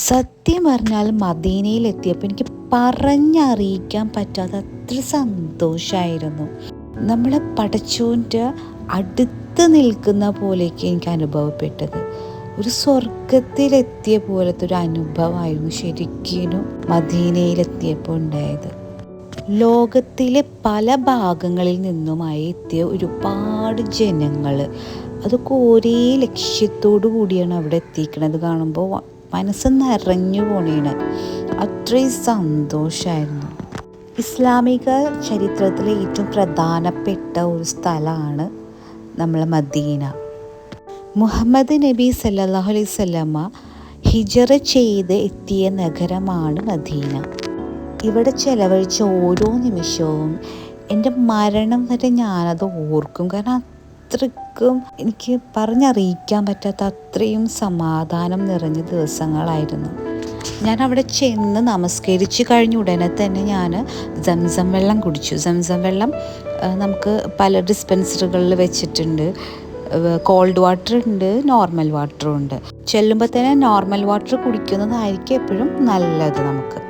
സത്യം പറഞ്ഞാൽ മദീനയിലെത്തിയപ്പോൾ എനിക്ക് പറഞ്ഞറിയിക്കാൻ പറ്റാത്ത അത്ര സന്തോഷമായിരുന്നു. നമ്മളെ പടച്ചോൻ്റെ അടുത്ത് നിൽക്കുന്ന പോലെയൊക്കെ എനിക്ക് അനുഭവപ്പെട്ടത്. ഒരു സ്വർഗത്തിലെത്തിയ പോലത്തെ ഒരു അനുഭവമായിരുന്നു ശരിക്കും മദീനയിലെത്തിയപ്പോൾ ഉണ്ടായത്. ലോകത്തിലെ പല ഭാഗങ്ങളിൽ നിന്നുമായി എത്തിയ ഒരുപാട് ജനങ്ങൾ, അതൊക്കെ ഒരേ ലക്ഷ്യത്തോടു കൂടിയാണ് അവിടെ എത്തിക്കണത്. കാണുമ്പോൾ മനസ്സ് നിറഞ്ഞു പോണേണ്. അത്രയും സന്തോഷമായിരുന്നു. ഇസ്ലാമിക ചരിത്രത്തിലെ ഏറ്റവും പ്രധാനപ്പെട്ട ഒരു സ്ഥലമാണ് നമ്മളെ മദീന. മുഹമ്മദ് നബി സല്ലല്ലാഹു അലൈഹി വസല്ലമ ഹിജറ ചെയ്ത് എത്തിയ നഗരമാണ് മദീന. ഇവിടെ ചെലവഴിച്ച ഓരോ നിമിഷവും എൻ്റെ മരണം വരെ ഞാനത് ഓർക്കും. കാരണം അത്രയ്ക്കും എനിക്ക് പറഞ്ഞറിയിക്കാൻ പറ്റാത്ത അത്രയും സമാധാനം നിറഞ്ഞ ദിവസങ്ങളായിരുന്നു. ഞാൻ അവിടെ ചെന്ന് നമസ്കരിച്ച് കഴിഞ്ഞ ഉടനെ തന്നെ ഞാൻ സംസം വെള്ളം കുടിച്ചു. സംസം വെള്ളം നമുക്ക് പല ഡിസ്പെൻസറികളിൽ വെച്ചിട്ടുണ്ട്. കോൾഡ് വാട്ടർ ഉണ്ട്, നോർമൽ വാട്ടറും ഉണ്ട്. ചെല്ലുമ്പോൾ തന്നെ നോർമൽ വാട്ടർ കുടിക്കുന്നതായിരിക്കും എപ്പോഴും നല്ലത് നമുക്ക്.